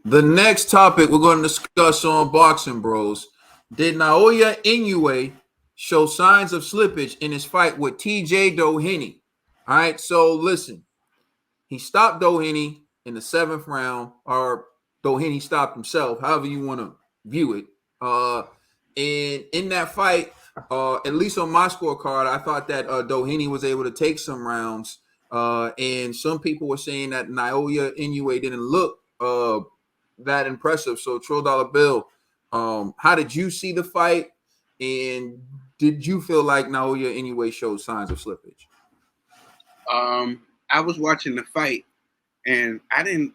The next topic we're going to discuss on Boxing Bros. Did Naoya Inoue show signs of slippage in his fight with TJ Doheny? All right, so listen. He stopped Doheny in the seventh round, or Doheny stopped himself, however you want to view it. And in that fight, at least on my scorecard, I thought that Doheny was able to take some rounds. And some people were saying that Naoya Inoue didn't look that impressive. So, Trill Dollar Bill, how did you see the fight? And did you feel like Naoya Inoue showed signs of slippage? I was watching the fight, and I didn't.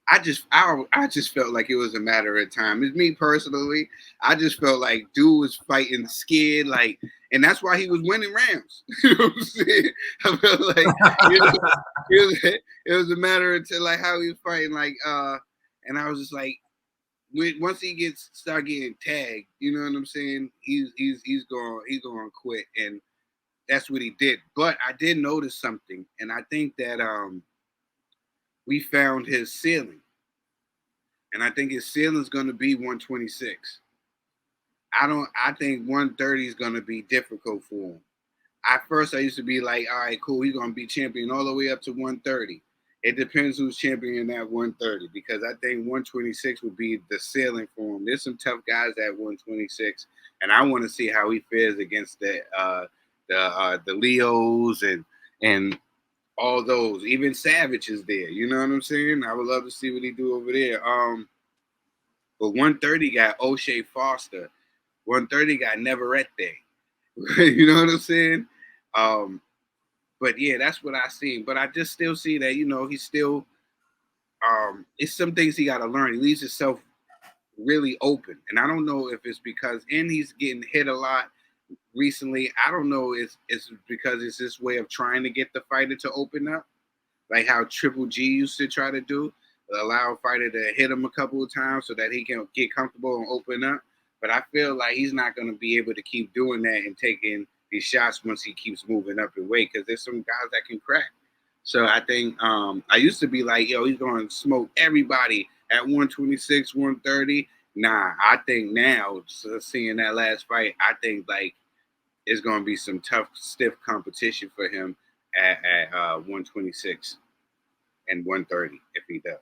I just felt like it was a matter of time. It's me personally. I just felt like dude was fighting scared, like, and that's why he was winning rounds. You know what I'm saying? I felt like it was a matter of like how he was fighting, like, and I was just like, once he start getting tagged, you know what I'm saying? He's going to quit, and that's what he did. But I did notice something, and I think that we found his ceiling. And I think his ceiling is going to be 126. I think 130 is going to be difficult for him. At first, I used to be like, all right, cool, he's going to be champion all the way up to 130. It depends who's champion at 130, because I think 126 would be the ceiling for him. There's some tough guys at 126, and I want to see how he fares against the Leos and all those. Even Savage is there. You know what I'm saying? I would love to see what he do over there. But 130 got O'Shea Foster. 130 got Neverette. You know what I'm saying? But yeah, that's what I see. But I just still see that, he's still it's some things he got to learn. He leaves himself really open. And I don't know if it's because, and he's getting hit a lot recently. I don't know if it's because it's this way of trying to get the fighter to open up, like how Triple G used to try to do, allow a fighter to hit him a couple of times so that he can get comfortable and open up. But I feel like he's not going to be able to keep doing that and taking these shots once he keeps moving up in weight, because there's some guys that can crack. So I think I used to be like, yo, he's going to smoke everybody at 126, 130. Nah, I think now, seeing that last fight, I think like it's going to be some tough, stiff competition for him at 126 and 130 if he does.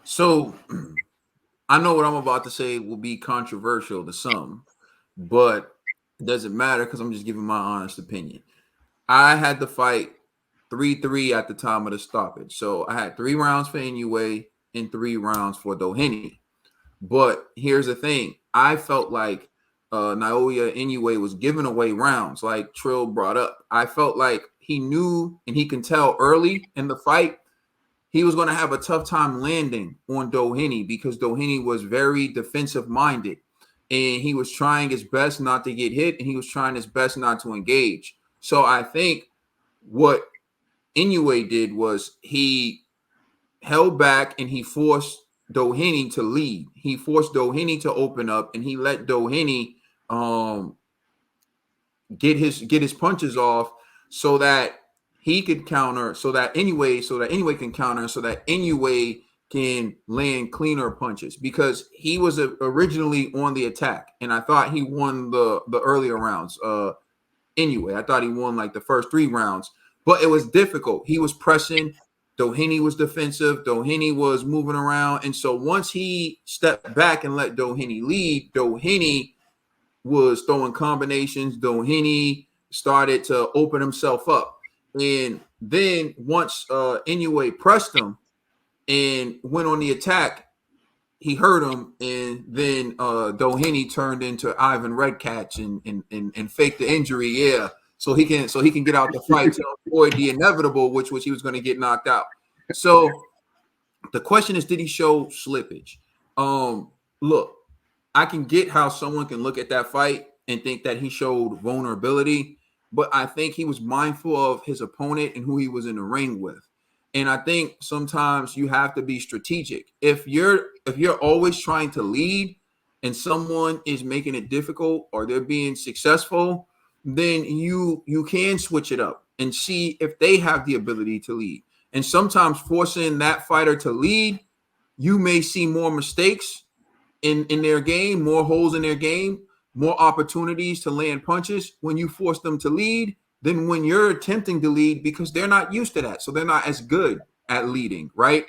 So I know what I'm about to say will be controversial to some, but it doesn't matter because I'm just giving my honest opinion. I had the fight 3-3 at the time of the stoppage. So I had 3 rounds for Inoue and 3 rounds for Doheny. But here's the thing. I felt like Naoya Inoue was giving away rounds, like Trill brought up. I felt like he knew and he can tell early in the fight he was going to have a tough time landing on Doheny because Doheny was very defensive minded and he was trying his best not to get hit and he was trying his best not to engage. So I think what Inoue did was he held back and he forced Doheny to lead. He forced Doheny to open up and he let Doheny get his punches off so that he could counter, so that Inoue can counter, so that Inoue can land cleaner punches, because he was originally on the attack, and I thought he won the earlier rounds. Inoue, I thought he won like the first 3 rounds, but it was difficult. He was pressing. Doheny was defensive. Doheny was moving around, and so once he stepped back and let Doheny lead, Doheny was throwing combinations. Doheny started to open himself up. And then once Inoue pressed him and went on the attack, he hurt him. And then Doheny turned into Ivan Redcatch and faked the injury. Yeah. So he can get out the fight to avoid the inevitable, which was he was going to get knocked out. So the question is, did he show slippage? Look, I can get how someone can look at that fight and think that he showed vulnerability, but I think he was mindful of his opponent and who he was in the ring with. And I think sometimes you have to be strategic. If you're always trying to lead and someone is making it difficult or they're being successful, then you can switch it up and see if they have the ability to lead. And sometimes forcing that fighter to lead, you may see more mistakes in their game, more holes in their game, more opportunities to land punches when you force them to lead than when you're attempting to lead, because they're not used to that. So they're not as good at leading, right?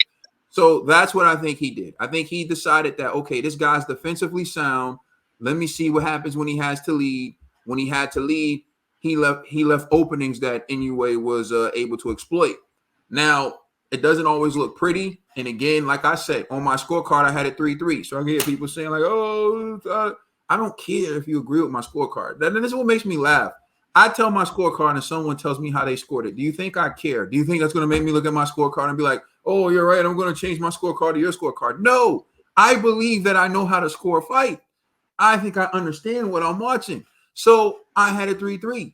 So that's what I think he did. I think he decided that, okay, this guy's defensively sound. Let me see what happens when he has to lead. When he had to lead, he left openings that Inoue was able to exploit. Now, it doesn't always look pretty. And again, like I said, on my scorecard, I had it 3-3. So I get people saying like, oh, I don't care if you agree with my scorecard. This is what makes me laugh. I tell my scorecard and someone tells me how they scored it. Do you think I care? Do you think that's going to make me look at my scorecard and be like, oh, you're right, I'm going to change my scorecard to your scorecard? No, I believe that I know how to score a fight. I think I understand what I'm watching. So I had a 3-3.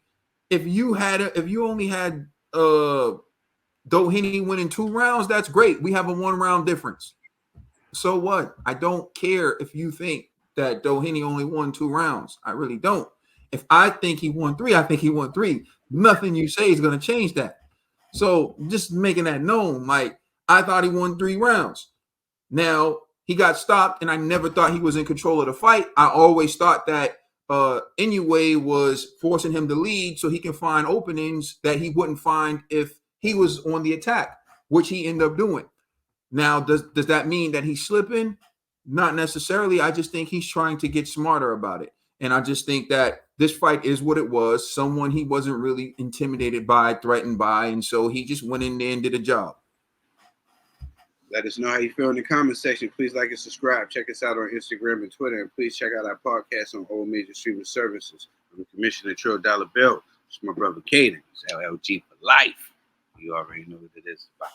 If you only had Doheny winning 2 rounds, that's great. We have a 1 round difference. So what? I don't care if you think that Doheny only won 2 rounds. I really don't. If I think he won 3, I think he won 3. Nothing you say is going to change that. So just making that known, like, I thought he won 3 rounds. Now, he got stopped, and I never thought he was in control of the fight. I always thought that Inoue was forcing him to lead so he can find openings that he wouldn't find if he was on the attack, which he ended up doing. Now, does that mean that he's slipping? Not necessarily. I just think he's trying to get smarter about it. And I just think that this fight is what it was. Someone he wasn't really intimidated by, threatened by, and so he just went in there and did a job. Let us know how you feel in the comment section. Please like and subscribe. Check us out on Instagram and Twitter. And please check out our podcast on all major streaming services. I'm Commissioner Trill Dollar Bill. It's my brother Caden. It's LLG for life. You already know what it is. Bye.